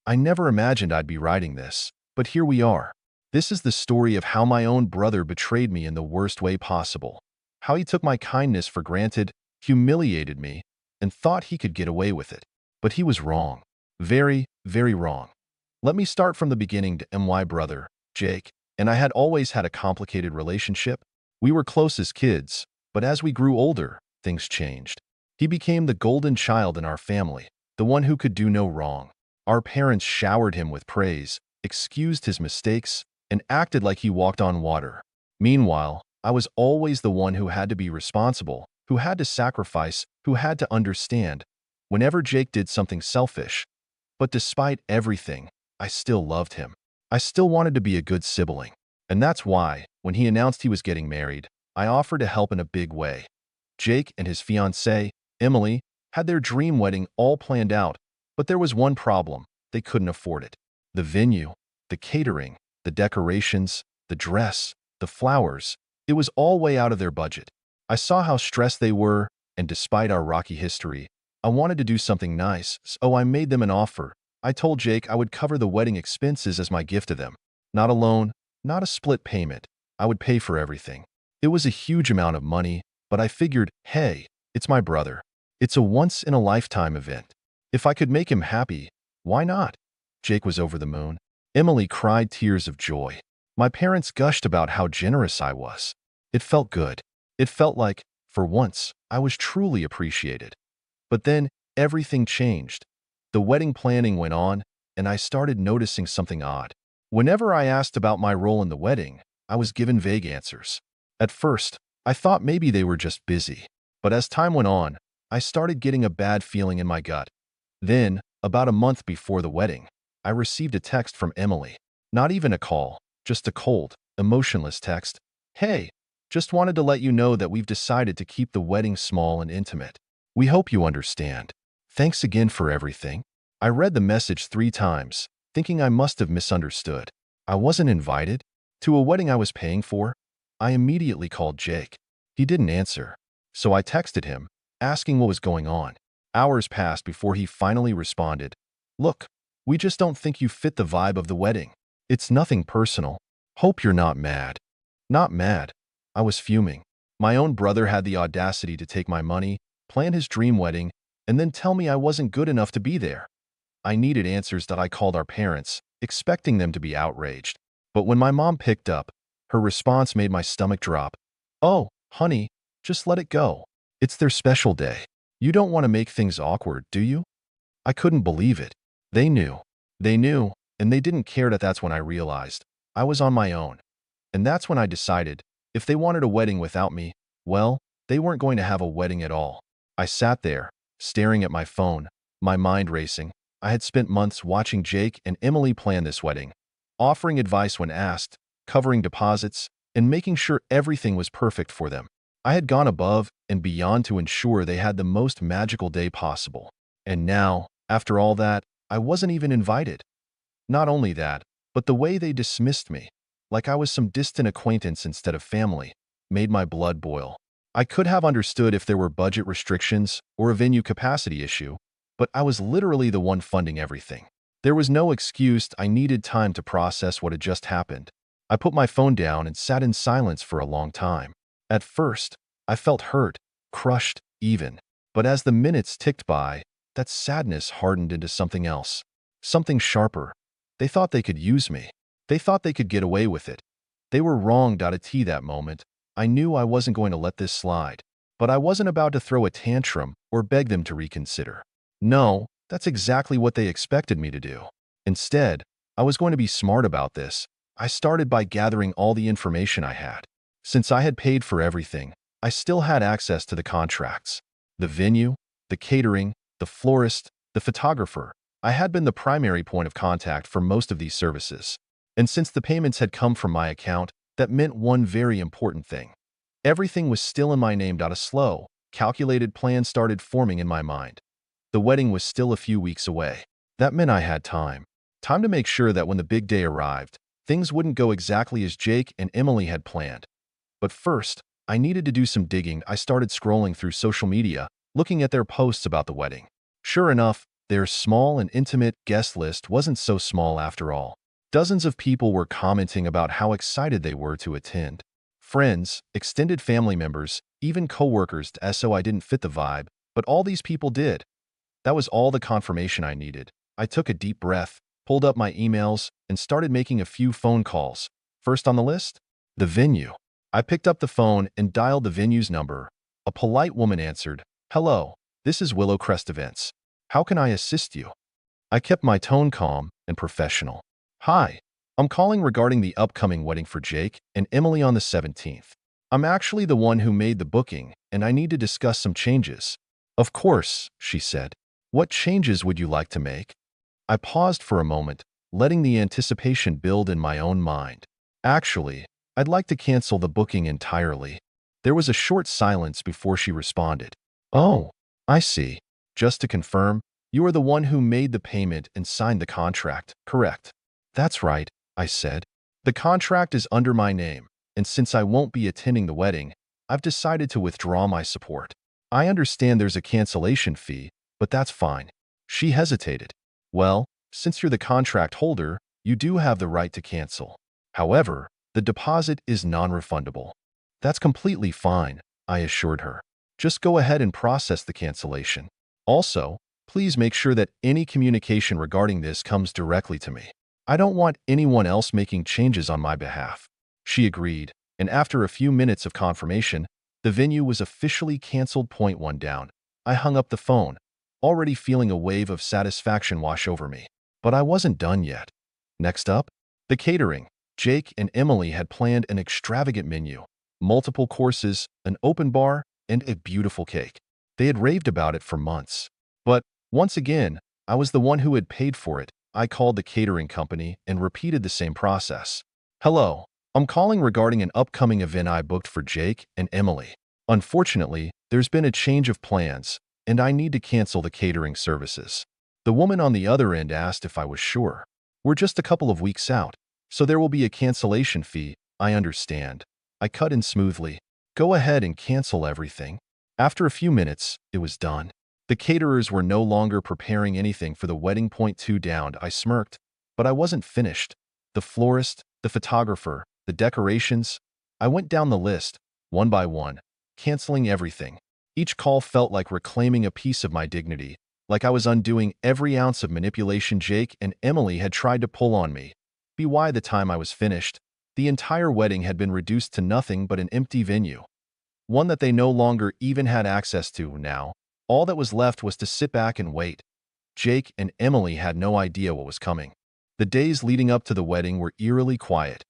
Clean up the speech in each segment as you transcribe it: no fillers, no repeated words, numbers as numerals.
I never imagined I'd be writing this, but here we are. This is the story of how my own brother betrayed me in the worst way possible. How he took my kindness for granted, humiliated me, and thought he could get away with it. But he was wrong. Very, very wrong. Let me start from the beginning. To my brother, Jake, and I had always had a complicated relationship. We were close as kids, but as we grew older, things changed. He became the golden child in our family, the one who could do no wrong. Our parents showered him with praise, excused his mistakes, and acted like he walked on water. Meanwhile, I was always the one who had to be responsible, who had to sacrifice, who had to understand, whenever Jake did something selfish. But despite everything, I still loved him. I still wanted to be a good sibling. And that's why, when he announced he was getting married, I offered to help in a big way. Jake and his fiancée, Emily, had their dream wedding all planned out, but there was one problem: they couldn't afford it. The venue, the catering, the decorations, the dress, the flowers, it was all way out of their budget. I saw how stressed they were, and despite our rocky history, I wanted to do something nice, so I made them an offer. I told Jake I would cover the wedding expenses as my gift to them. Not a loan, not a split payment. I would pay for everything. It was a huge amount of money, but I figured, hey, it's my brother. It's a once-in-a-lifetime event. If I could make him happy, why not? Jake was over the moon. Emily cried tears of joy. My parents gushed about how generous I was. It felt good. It felt like, for once, I was truly appreciated. But then, everything changed. The wedding planning went on, and I started noticing something odd. Whenever I asked about my role in the wedding, I was given vague answers. At first, I thought maybe they were just busy. But as time went on, I started getting a bad feeling in my gut. Then, about a month before the wedding, I received a text from Emily. Not even a call, just a cold, emotionless text. Hey, just wanted to let you know that we've decided to keep the wedding small and intimate. We hope you understand. Thanks again for everything. I read the message 3 times, thinking I must have misunderstood. I wasn't invited to a wedding I was paying for. I immediately called Jake. He didn't answer, so I texted him, asking what was going on. Hours passed before he finally responded. Look, we just don't think you fit the vibe of the wedding. It's nothing personal. Hope you're not mad. Not mad. I was fuming. My own brother had the audacity to take my money, plan his dream wedding, and then tell me I wasn't good enough to be there. I needed answers. That I called our parents, expecting them to be outraged. But when my mom picked up, her response made my stomach drop. Oh, honey, just let it go. It's their special day. You don't want to make things awkward, do you? I couldn't believe it. They knew. They knew, and they didn't care. That's when I realized I was on my own. And that's when I decided, if they wanted a wedding without me, well, they weren't going to have a wedding at all. I sat there, staring at my phone, my mind racing. I had spent months watching Jake and Emily plan this wedding, offering advice when asked, covering deposits, and making sure everything was perfect for them. I had gone above and beyond to ensure they had the most magical day possible. And now, after all that, I wasn't even invited. Not only that, but the way they dismissed me, like I was some distant acquaintance instead of family, made my blood boil. I could have understood if there were budget restrictions or a venue capacity issue, but I was literally the one funding everything. There was no excuse. I needed time to process what had just happened. I put my phone down and sat in silence for a long time. At first, I felt hurt, crushed, even. But as the minutes ticked by, that sadness hardened into something else. Something sharper. They thought they could use me. They thought they could get away with it. They were wrong. At that moment, I knew I wasn't going to let this slide. But I wasn't about to throw a tantrum or beg them to reconsider. No, that's exactly what they expected me to do. Instead, I was going to be smart about this. I started by gathering all the information I had. Since I had paid for everything, I still had access to the contracts. The venue, the catering, the florist, the photographer. I had been the primary point of contact for most of these services. And since the payments had come from my account, that meant one very important thing. Everything was still in my name. A slow, calculated plan started forming in my mind. The wedding was still a few weeks away. That meant I had time. Time to make sure that when the big day arrived, things wouldn't go exactly as Jake and Emily had planned. But first, I needed to do some digging. I started scrolling through social media, looking at their posts about the wedding. Sure enough, Their small and intimate guest list wasn't so small after all. Dozens of people were commenting about how excited they were to attend. Friends, extended family members, even coworkers, so I didn't fit the vibe, but all these people did. That was all the confirmation I needed. I took a deep breath, pulled up my emails, and started making a few phone calls. First on the list? The venue. I picked up the phone and dialed the venue's number. A polite woman answered, "Hello, this is Willow Crest Events. How can I assist you?" I kept my tone calm and professional. "Hi, I'm calling regarding the upcoming wedding for Jake and Emily on the 17th. I'm actually the one who made the booking, and I need to discuss some changes." "Of course," she said. "What changes would you like to make?" I paused for a moment, letting the anticipation build in my own mind. "Actually, I'd like to cancel the booking entirely." There was a short silence before she responded. "Oh, I see. Just to confirm, you are the one who made the payment and signed the contract, correct?" "That's right," I said. "The contract is under my name, and since I won't be attending the wedding, I've decided to withdraw my support. I understand there's a cancellation fee, but that's fine." She hesitated. "Well, since you're the contract holder, you do have the right to cancel. However, the deposit is non-refundable." "That's completely fine," I assured her. "Just go ahead and process the cancellation. Also, please make sure that any communication regarding this comes directly to me. I don't want anyone else making changes on my behalf." She agreed, and after a few minutes of confirmation, the venue was officially canceled. Point one down. I hung up the phone, already feeling a wave of satisfaction wash over me. But I wasn't done yet. Next up, the catering. Jake and Emily had planned an extravagant menu, multiple courses, an open bar, and a beautiful cake. They had raved about it for months. But, once again, I was the one who had paid for it. I called the catering company and repeated the same process. "Hello, I'm calling regarding an upcoming event I booked for Jake and Emily. Unfortunately, there's been a change of plans, and I need to cancel the catering services." The woman on the other end asked if I was sure. "We're just a couple of weeks out, so there will be a cancellation fee. I understand." I cut in smoothly. "Go ahead and cancel everything." After a few minutes, it was done. The caterers were no longer preparing anything for the wedding. Point two down. I smirked, but I wasn't finished. The florist, the photographer, the decorations. I went down the list, one by one, canceling everything. Each call felt like reclaiming a piece of my dignity, like I was undoing every ounce of manipulation Jake and Emily had tried to pull on me. By the time I was finished, the entire wedding had been reduced to nothing but an empty venue. One that they no longer even had access to now. All that was left was to sit back and wait. Jake and Emily had no idea what was coming. The days leading up to the wedding were eerily quiet.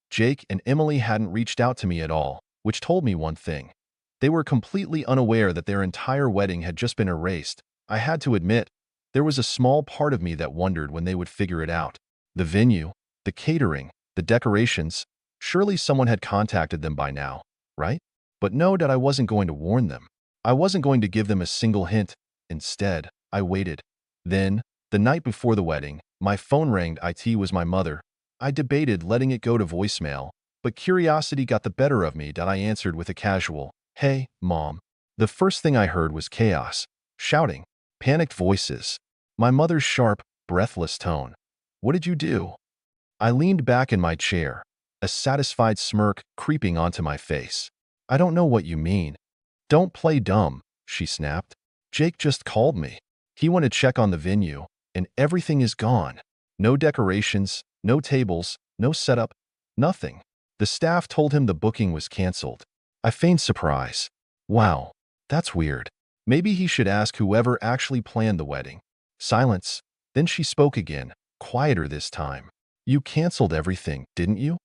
Jake and Emily hadn't reached out to me at all, which told me one thing. They were completely unaware that their entire wedding had just been erased. I had to admit, there was a small part of me that wondered when they would figure it out. The venue, the catering, the decorations, surely someone had contacted them by now, right? But no, that I wasn't going to warn them. I wasn't going to give them a single hint. Instead, I waited. Then, the night before the wedding, my phone rang. It was my mother. I debated letting it go to voicemail, but curiosity got the better of me. That I answered with a casual, "Hey, Mom." The first thing I heard was chaos, shouting, panicked voices. My mother's sharp, breathless tone. "What did you do?" I leaned back in my chair, a satisfied smirk creeping onto my face. "I don't know what you mean." "Don't play dumb," she snapped. "Jake just called me. He wanted to check on the venue, and everything is gone. No decorations, no tables, no setup, nothing. The staff told him the booking was canceled." I feigned surprise. "Wow, that's weird. Maybe he should ask whoever actually planned the wedding." Silence. Then she spoke again, quieter this time. "You canceled everything, didn't you?"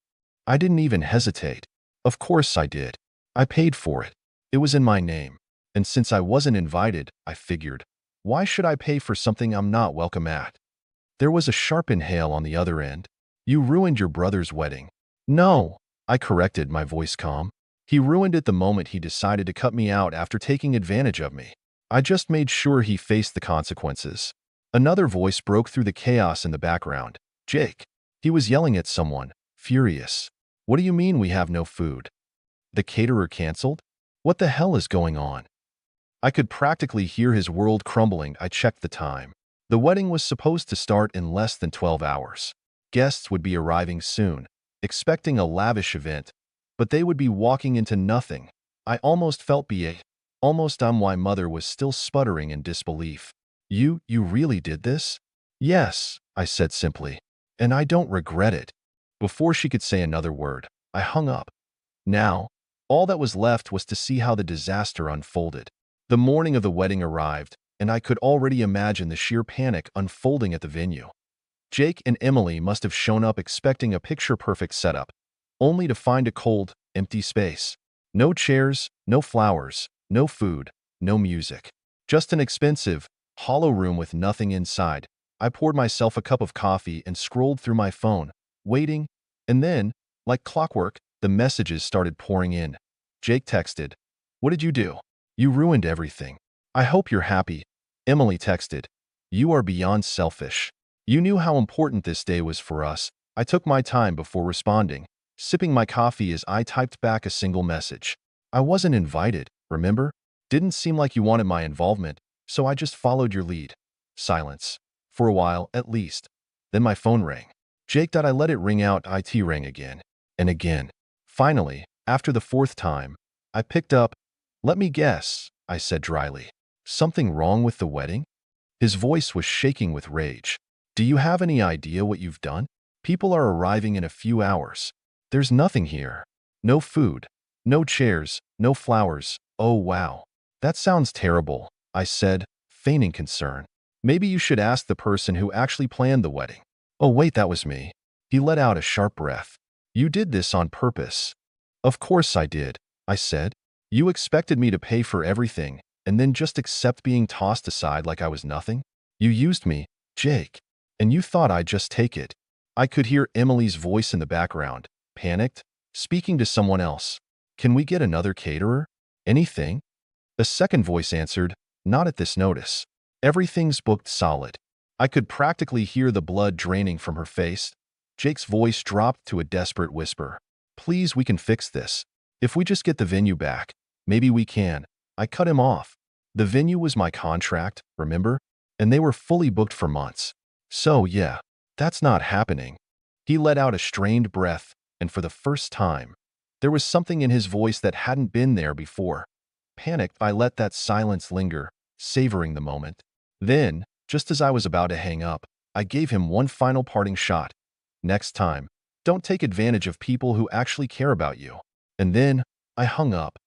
I didn't even hesitate. Of course I did. I paid for it. It was in my name. And since I wasn't invited, I figured, why should I pay for something I'm not welcome at? There was a sharp inhale on the other end. "You ruined your brother's wedding." "No," I corrected, my voice calm. "He ruined it the moment he decided to cut me out after taking advantage of me. I just made sure he faced the consequences." Another voice broke through the chaos in the background. "Jake." He was yelling at someone, furious. "What do you mean we have no food? The caterer canceled? What the hell is going on?" I could practically hear his world crumbling. I checked the time. The wedding was supposed to start in less than 12 hours. Guests would be arriving soon, expecting a lavish event, but they would be walking into nothing. I almost felt betrayed. Almost my mother was still sputtering in disbelief. You really did this? Yes, I said simply, and I don't regret it. Before she could say another word, I hung up. Now, all that was left was to see how the disaster unfolded. The morning of the wedding arrived, and I could already imagine the sheer panic unfolding at the venue. Jake and Emily must have shown up expecting a picture-perfect setup, only to find a cold, empty space. No chairs, no flowers, no food, no music. Just an expensive, hollow room with nothing inside. I poured myself a cup of coffee and scrolled through my phone, waiting, and then, like clockwork, the messages started pouring in. Jake texted, "What did you do? You ruined everything. I hope you're happy." Emily texted, "You are beyond selfish. You knew how important this day was for us." I took my time before responding, sipping my coffee as I typed back a single message. "I wasn't invited, remember? Didn't seem like you wanted my involvement, so I just followed your lead." Silence. For a while, at least. Then my phone rang. Jake, I let it ring out. It rang again and again. Finally, after the fourth time, I picked up. "Let me guess," I said dryly. "Something wrong with the wedding?" His voice was shaking with rage. "Do you have any idea what you've done? People are arriving in a few hours. There's nothing here. No food, no chairs, no flowers. Oh, wow. That sounds terrible," I said, feigning concern. "Maybe you should ask the person who actually planned the wedding." "Oh, wait, that was me." He let out a sharp breath. "You did this on purpose." "Of course I did," I said. "You expected me to pay for everything and then just accept being tossed aside like I was nothing? You used me, Jake, and you thought I'd just take it." I could hear Emily's voice in the background, panicked, speaking to someone else. "Can we get another caterer? Anything?" A second voice answered, "Not at this notice. Everything's booked solid." I could practically hear the blood draining from her face. Jake's voice dropped to a desperate whisper. "Please, we can fix this. If we just get the venue back, maybe we can." I cut him off. The venue was my contract, remember? And they were fully booked for months. So, yeah, that's not happening. He let out a strained breath, and for the first time, there was something in his voice that hadn't been there before. Panicked, I let that silence linger, savoring the moment. Then, just as I was about to hang up, I gave him one final parting shot. "Next time, don't take advantage of people who actually care about you." And then, I hung up.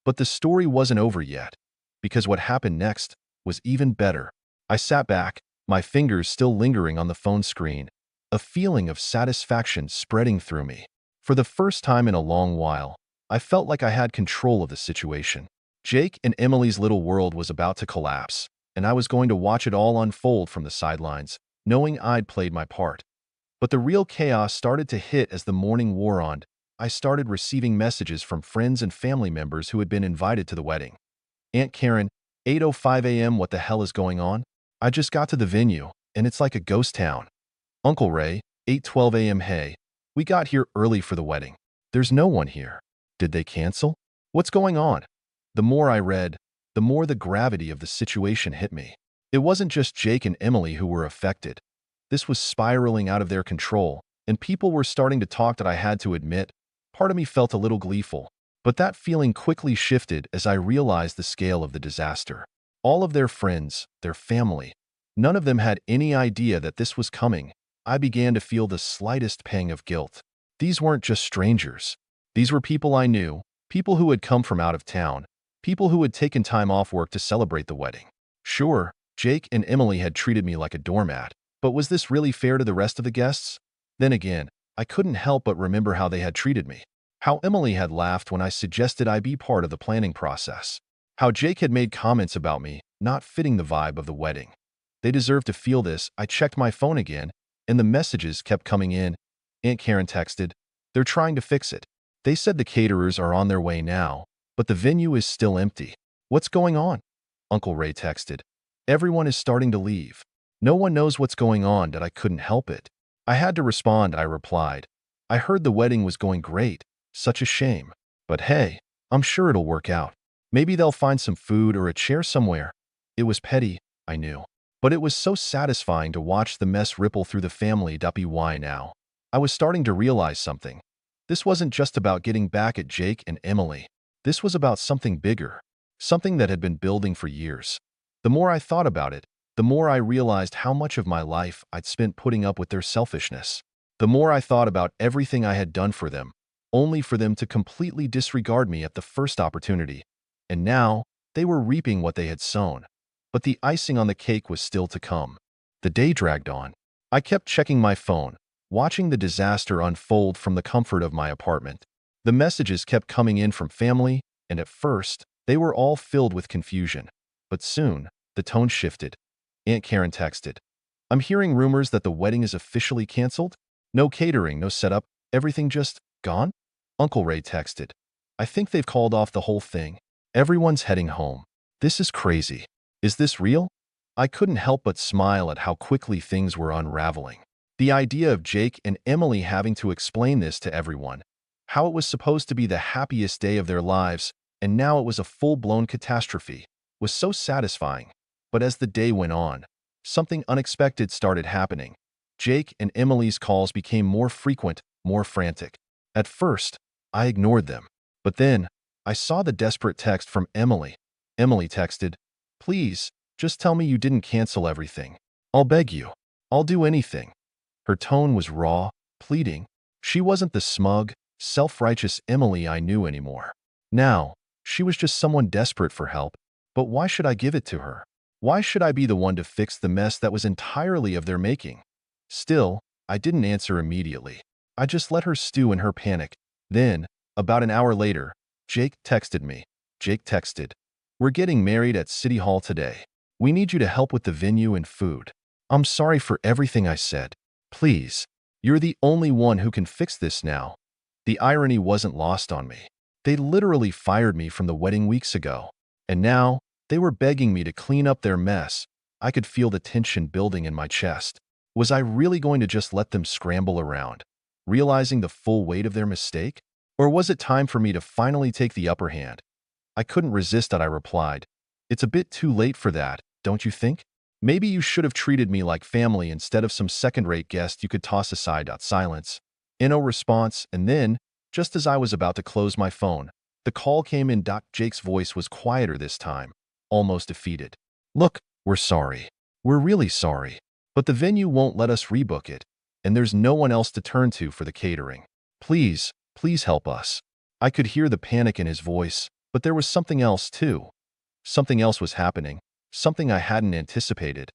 But the story wasn't over yet, because what happened next was even better. I sat back, my fingers still lingering on the phone screen, a feeling of satisfaction spreading through me. For the first time in a long while, I felt like I had control of the situation. Jake and Emily's little world was about to collapse, and I was going to watch it all unfold from the sidelines, knowing I'd played my part. But the real chaos started to hit as the morning wore on. I started receiving messages from friends and family members who had been invited to the wedding. "Aunt Karen, 8:05 a.m. What the hell is going on? I just got to the venue, and it's like a ghost town." "Uncle Ray, 8:12 a.m. Hey, we got here early for the wedding. There's no one here. Did they cancel? What's going on?" The more I read, the more the gravity of the situation hit me. It wasn't just Jake and Emily who were affected. This was spiraling out of their control, and people were starting to talk that I had to admit. Part of me felt a little gleeful, but that feeling quickly shifted as I realized the scale of the disaster. All of their friends, their family, none of them had any idea that this was coming. I began to feel the slightest pang of guilt. These weren't just strangers. These were people I knew, people who had come from out of town, people who had taken time off work to celebrate the wedding. Sure, Jake and Emily had treated me like a doormat, but was this really fair to the rest of the guests? Then again, I couldn't help but remember how they had treated me. How Emily had laughed when I suggested I be part of the planning process. How Jake had made comments about me not fitting the vibe of the wedding. They deserved to feel this. I checked my phone again, and the messages kept coming in. Aunt Karen texted, "They're trying to fix it. They said the caterers are on their way now, but the venue is still empty." "What's going on?" Uncle Ray texted. "Everyone is starting to leave. No one knows what's going on." That I couldn't help it. I had to respond. I replied, "I heard the wedding was going great. Such a shame. But hey, I'm sure it'll work out. Maybe they'll find some food or a chair somewhere." It was petty, I knew. But it was so satisfying to watch the mess ripple through the family. Why now? I was starting to realize something. This wasn't just about getting back at Jake and Emily. This was about something bigger, something that had been building for years. The more I thought about it, the more I realized how much of my life I'd spent putting up with their selfishness. The more I thought about everything I had done for them, only for them to completely disregard me at the first opportunity. And now, they were reaping what they had sown. But the icing on the cake was still to come. The day dragged on. I kept checking my phone, watching the disaster unfold from the comfort of my apartment. The messages kept coming in from family, and at first, they were all filled with confusion. But soon, the tone shifted. Aunt Karen texted, "I'm hearing rumors that the wedding is officially canceled? No catering, no setup, everything just gone?" Uncle Ray texted, "I think they've called off the whole thing. Everyone's heading home. This is crazy. Is this real?" I couldn't help but smile at how quickly things were unraveling. The idea of Jake and Emily having to explain this to everyone, how it was supposed to be the happiest day of their lives, and now it was a full-blown catastrophe, was so satisfying. But as the day went on, something unexpected started happening. Jake and Emily's calls became more frequent, more frantic. At first, I ignored them. But then, I saw the desperate text from Emily. Emily texted, "Please, just tell me you didn't cancel everything. I'll beg you. I'll do anything." Her tone was raw, pleading. She wasn't the smug, self-righteous Emily I knew anymore. Now, she was just someone desperate for help. But why should I give it to her? Why should I be the one to fix the mess that was entirely of their making? Still, I didn't answer immediately. I just let her stew in her panic. Then, about an hour later, Jake texted me. Jake texted, "We're getting married at City Hall today. We need you to help with the venue and food. I'm sorry for everything I said. Please, you're the only one who can fix this now." The irony wasn't lost on me. They literally fired me from the wedding weeks ago. And now, they were begging me to clean up their mess. I could feel the tension building in my chest. Was I really going to just let them scramble around, realizing the full weight of their mistake? Or was it time for me to finally take the upper hand? I couldn't resist that. I replied, "It's a bit too late for that, don't you think? Maybe you should have treated me like family instead of some second-rate guest you could toss aside." Silence. No response, and then, just as I was about to close my phone, the call came in. Jake's voice was quieter this time, almost defeated. "Look, we're sorry. We're really sorry. But the venue won't let us rebook it, and there's no one else to turn to for the catering. Please, please help us." I could hear the panic in his voice, but there was something else too. Something else was happening, something I hadn't anticipated.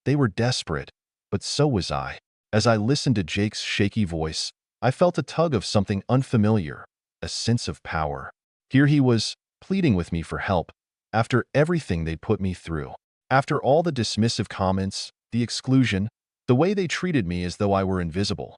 They were desperate, but so was I. As I listened to Jake's shaky voice, I felt a tug of something unfamiliar, a sense of power. Here he was, pleading with me for help, after everything they'd put me through. After all the dismissive comments, the exclusion, the way they treated me as though I were invisible.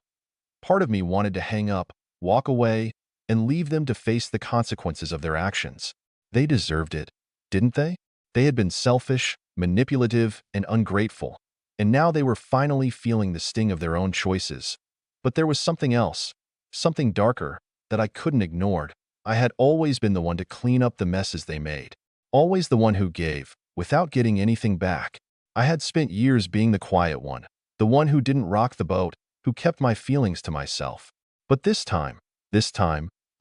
Part of me wanted to hang up, walk away, and leave them to face the consequences of their actions. They deserved it, didn't they? They had been selfish, manipulative, and ungrateful, and now they were finally feeling the sting of their own choices. But there was something else, something darker, that I couldn't ignore. I had always been the one to clean up the messes they made. Always the one who gave, without getting anything back. I had spent years being the quiet one, the one who didn't rock the boat, who kept my feelings to myself. But this time,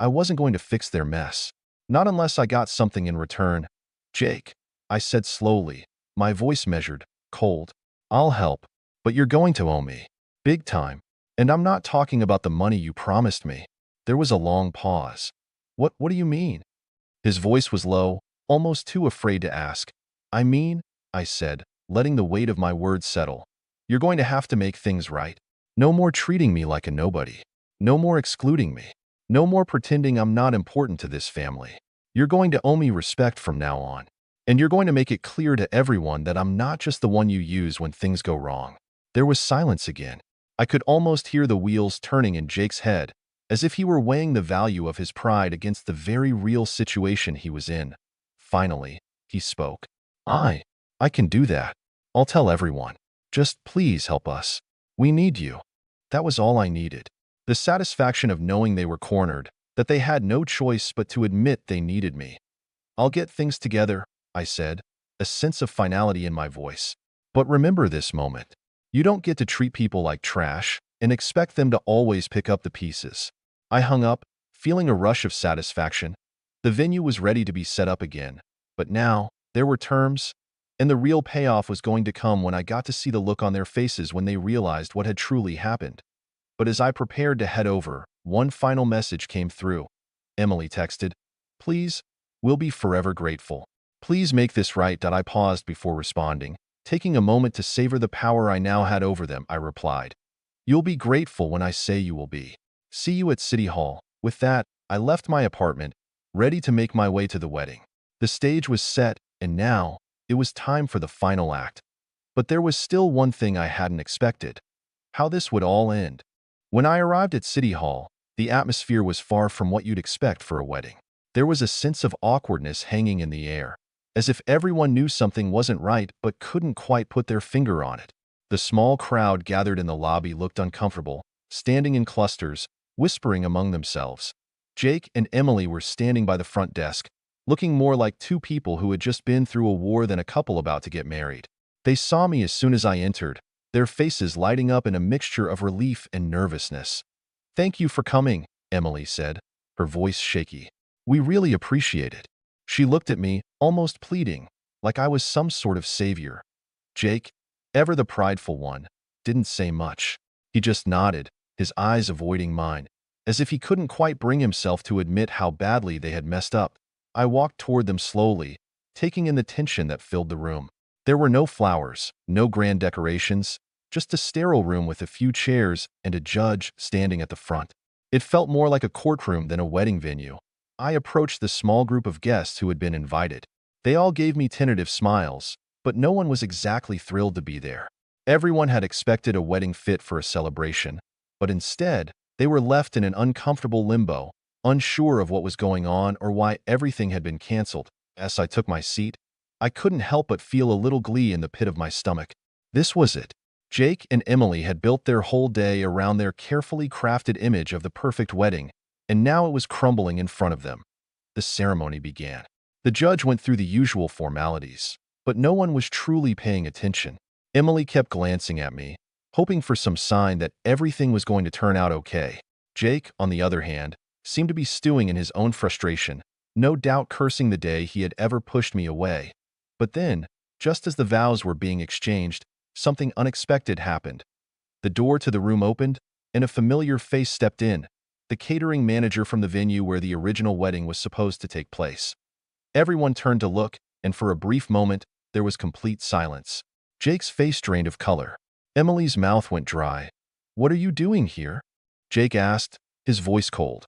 I wasn't going to fix their mess. Not unless I got something in return. "Jake," I said slowly, my voice measured, cold, "I'll help, but you're going to owe me. Big time. And I'm not talking about the money you promised me." There was a long pause. What do you mean?" His voice was low, almost too afraid to ask. "I mean," I said, letting the weight of my words settle, "you're going to have to make things right. No more treating me like a nobody. No more excluding me. No more pretending I'm not important to this family. You're going to owe me respect from now on. And you're going to make it clear to everyone that I'm not just the one you use when things go wrong." There was silence again. I could almost hear the wheels turning in Jake's head, as if he were weighing the value of his pride against the very real situation he was in. Finally, he spoke. I can do that. I'll tell everyone. Just please help us. We need you." That was all I needed. The satisfaction of knowing they were cornered, that they had no choice but to admit they needed me. "I'll get things together," I said, a sense of finality in my voice. But remember this moment. You don't get to treat people like trash and expect them to always pick up the pieces. I hung up, feeling a rush of satisfaction. The venue was ready to be set up again. But now, there were terms, and the real payoff was going to come when I got to see the look on their faces when they realized what had truly happened. But as I prepared to head over, one final message came through. Emily texted, "Please, we'll be forever grateful. Please make this right." I paused before responding. Taking a moment to savor the power I now had over them, I replied, "You'll be grateful when I say you will be. See you at City Hall." With that, I left my apartment, ready to make my way to the wedding. The stage was set, and now, it was time for the final act. But there was still one thing I hadn't expected: how this would all end. When I arrived at City Hall, the atmosphere was far from what you'd expect for a wedding. There was a sense of awkwardness hanging in the air, as if everyone knew something wasn't right but couldn't quite put their finger on it. The small crowd gathered in the lobby looked uncomfortable, standing in clusters, whispering among themselves. Jake and Emily were standing by the front desk, looking more like two people who had just been through a war than a couple about to get married. They saw me as soon as I entered, their faces lighting up in a mixture of relief and nervousness. "Thank you for coming," Emily said, her voice shaky. "We really appreciate it." She looked at me, almost pleading, like I was some sort of savior. Jake, ever the prideful one, didn't say much. He just nodded, his eyes avoiding mine, as if he couldn't quite bring himself to admit how badly they had messed up. I walked toward them slowly, taking in the tension that filled the room. There were no flowers, no grand decorations, just a sterile room with a few chairs and a judge standing at the front. It felt more like a courtroom than a wedding venue. I approached the small group of guests who had been invited. They all gave me tentative smiles, but no one was exactly thrilled to be there. Everyone had expected a wedding fit for a celebration, but instead, they were left in an uncomfortable limbo, unsure of what was going on or why everything had been canceled. As I took my seat, I couldn't help but feel a little glee in the pit of my stomach. This was it. Jake and Emily had built their whole day around their carefully crafted image of the perfect wedding, and now it was crumbling in front of them. The ceremony began. The judge went through the usual formalities, but no one was truly paying attention. Emily kept glancing at me, hoping for some sign that everything was going to turn out okay. Jake, on the other hand, seemed to be stewing in his own frustration, no doubt cursing the day he had ever pushed me away. But then, just as the vows were being exchanged, something unexpected happened. The door to the room opened, and a familiar face stepped in, the catering manager from the venue where the original wedding was supposed to take place. Everyone turned to look, and for a brief moment, there was complete silence. Jake's face drained of color. Emily's mouth went dry. "What are you doing here?" Jake asked, his voice cold.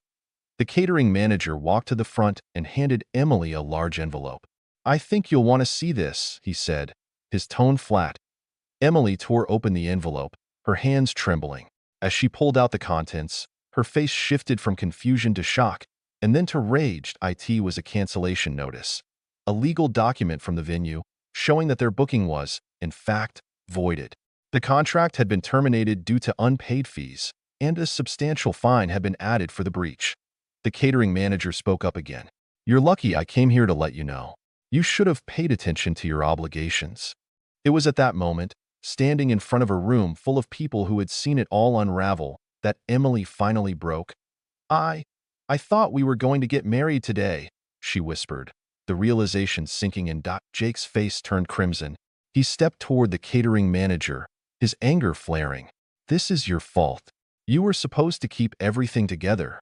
The catering manager walked to the front and handed Emily a large envelope. "I think you'll want to see this," he said, his tone flat. Emily tore open the envelope, her hands trembling. As she pulled out the contents, her face shifted from confusion to shock, and then to rage. It was a cancellation notice, a legal document from the venue showing that their booking was, in fact, voided. The contract had been terminated due to unpaid fees, and a substantial fine had been added for the breach. The catering manager spoke up again. "You're lucky I came here to let you know. You should have paid attention to your obligations." It was at that moment, standing in front of a room full of people who had seen it all unravel, that Emily finally broke. I thought we were going to get married today," she whispered, the realization sinking in. Jake's face turned crimson. He stepped toward the catering manager, his anger flaring. "This is your fault. You were supposed to keep everything together."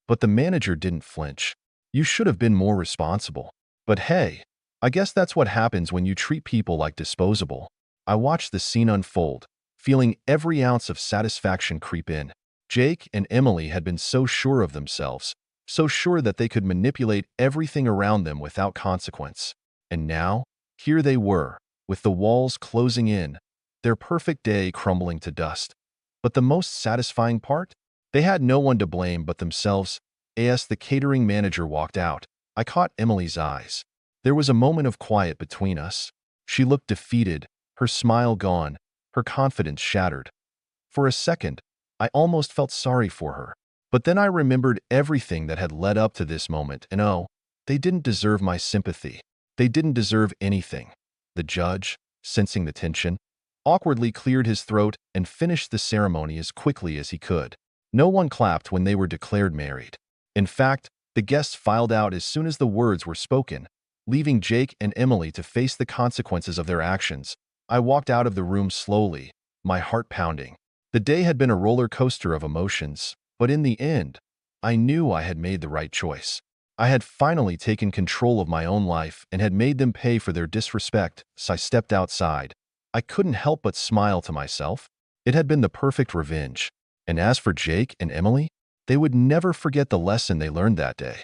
But the manager didn't flinch. "You should have been more responsible. But hey, I guess that's what happens when you treat people like disposable." I watched the scene unfold, feeling every ounce of satisfaction creep in. Jake and Emily had been so sure of themselves, so sure that they could manipulate everything around them without consequence. And now, here they were, with the walls closing in, their perfect day crumbling to dust. But the most satisfying part? They had no one to blame but themselves. As the catering manager walked out, I caught Emily's eyes. There was a moment of quiet between us. She looked defeated, her smile gone, her confidence shattered. For a second, I almost felt sorry for her. But then I remembered everything that had led up to this moment, and oh, they didn't deserve my sympathy. They didn't deserve anything. The judge, sensing the tension, awkwardly cleared his throat and finished the ceremony as quickly as he could. No one clapped when they were declared married. In fact, the guests filed out as soon as the words were spoken, leaving Jake and Emily to face the consequences of their actions. I walked out of the room slowly, my heart pounding. The day had been a roller coaster of emotions, but in the end, I knew I had made the right choice. I had finally taken control of my own life and had made them pay for their disrespect, so I stepped outside. I couldn't help but smile to myself. It had been the perfect revenge. And as for Jake and Emily, they would never forget the lesson they learned that day.